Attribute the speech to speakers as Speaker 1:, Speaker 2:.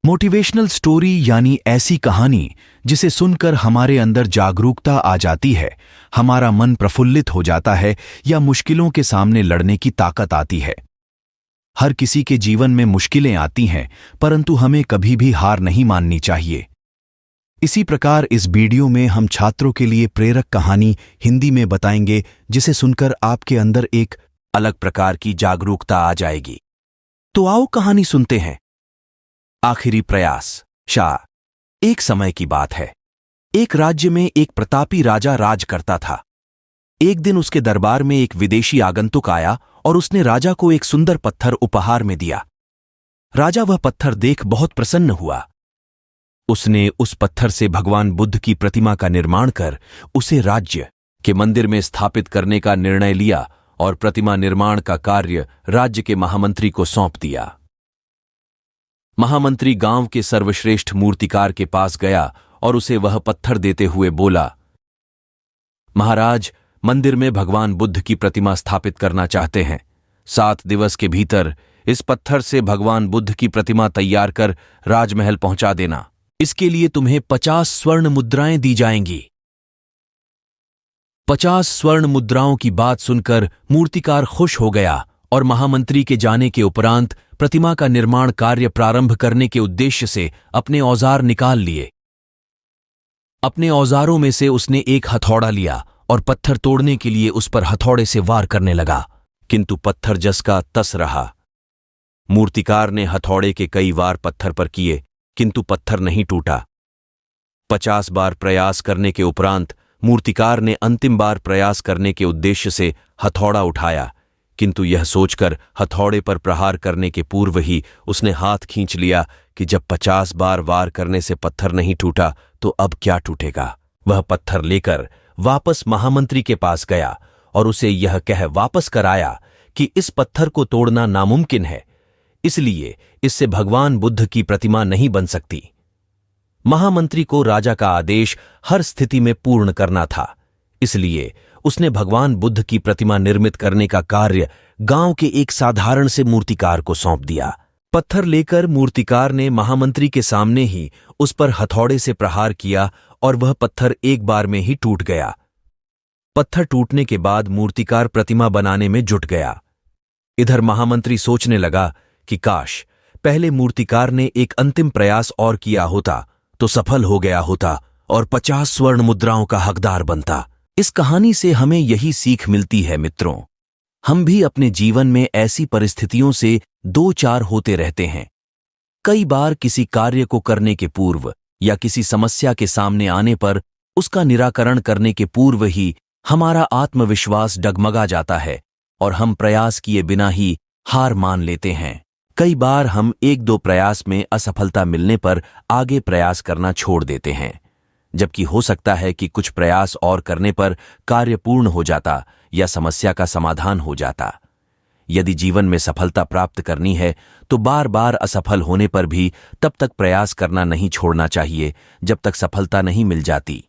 Speaker 1: Motivational story यानी ऐसी कहानी जिसे सुनकर हमारे अंदर जागरूकता आ जाती है, हमारा मन प्रफुल्लित हो जाता है या मुश्किलों के सामने लड़ने की ताकत आती है। हर किसी के जीवन में मुश्किलें आती हैं, परंतु हमें कभी भी हार नहीं माननी चाहिए। इसी प्रकार इस वीडियो में हम छात्रों के लिए प्रेरक कहानी हिंदी में बताएंगे, जिसे सुनकर आपके अंदर एक अलग प्रकार की जागरूकता आ जाएगी। तो आओ कहानी सुनते हैं। आखिरी प्रयास। शाह। एक समय की बात है। एक राज्य में एक प्रतापी राजा राज करता था। एक दिन उसके दरबार में एक विदेशी आगंतुक आया और उसने राजा को एक सुंदर पत्थर उपहार में दिया। राजा वह पत्थर देख बहुत प्रसन्न हुआ। उसने उस पत्थर से भगवान बुद्ध की प्रतिमा का निर्माण कर उसे राज्य के मंदिर में स्थापित करने का निर्णय लिया और प्रतिमा निर्माण का कार्य राज्य के महामंत्री को सौंप दिया। महामंत्री गांव के सर्वश्रेष्ठ मूर्तिकार के पास गया और उसे वह पत्थर देते हुए बोला, महाराज, मंदिर में भगवान बुद्ध की प्रतिमा स्थापित करना चाहते हैं। 7 दिवस के भीतर इस पत्थर से भगवान बुद्ध की प्रतिमा तैयार कर राजमहल पहुंचा देना। इसके लिए तुम्हें 50 स्वर्ण मुद्राएं दी जाएंगी। 50 स्वर्ण मुद्राओं की बात सुनकर मूर्तिकार खुश हो गया और महामंत्री के जाने के उपरांत प्रतिमा का निर्माण कार्य प्रारंभ करने के उद्देश्य से अपने औजार निकाल लिए। अपने औजारों में से उसने एक हथौड़ा लिया और पत्थर तोड़ने के लिए उस पर हथौड़े से वार करने लगा, किंतु पत्थर जस का तस रहा। मूर्तिकार ने हथौड़े के कई वार पत्थर पर किए, किंतु पत्थर नहीं टूटा। 50 बार प्रयास करने के उपरांत मूर्तिकार ने अंतिम बार प्रयास करने के उद्देश्य से हथौड़ा उठाया, किंतु यह सोचकर हथौड़े पर प्रहार करने के पूर्व ही उसने हाथ खींच लिया कि जब 50 बार वार करने से पत्थर नहीं टूटा तो अब क्या टूटेगा। वह पत्थर लेकर वापस महामंत्री के पास गया और उसे यह कह वापस कराया कि इस पत्थर को तोड़ना नामुमकिन है, इसलिए इससे भगवान बुद्ध की प्रतिमा नहीं बन सकती। महामंत्री को राजा का आदेश हर स्थिति में पूर्ण करना था, इसलिए उसने भगवान बुद्ध की प्रतिमा निर्मित करने का कार्य गांव के एक साधारण से मूर्तिकार को सौंप दिया। पत्थर लेकर मूर्तिकार ने महामंत्री के सामने ही उस पर हथौड़े से प्रहार किया और वह पत्थर एक बार में ही टूट गया। पत्थर टूटने के बाद मूर्तिकार प्रतिमा बनाने में जुट गया। इधर महामंत्री सोचने लगा कि काश पहले मूर्तिकार ने एक अंतिम प्रयास और किया होता तो सफल हो गया होता और 50 स्वर्ण मुद्राओं का हकदार बनता। इस कहानी से हमें यही सीख मिलती है मित्रों, हम भी अपने जीवन में ऐसी परिस्थितियों से दो चार होते रहते हैं। कई बार किसी कार्य को करने के पूर्व या किसी समस्या के सामने आने पर उसका निराकरण करने के पूर्व ही हमारा आत्मविश्वास डगमगा जाता है और हम प्रयास किए बिना ही हार मान लेते हैं। कई बार हम 1-2 प्रयास में असफलता मिलने पर आगे प्रयास करना छोड़ देते हैं, जबकि हो सकता है कि कुछ प्रयास और करने पर कार्य पूर्ण हो जाता या समस्या का समाधान हो जाता। यदि जीवन में सफलता प्राप्त करनी है तो बार बार असफल होने पर भी तब तक प्रयास करना नहीं छोड़ना चाहिए जब तक सफलता नहीं मिल जाती।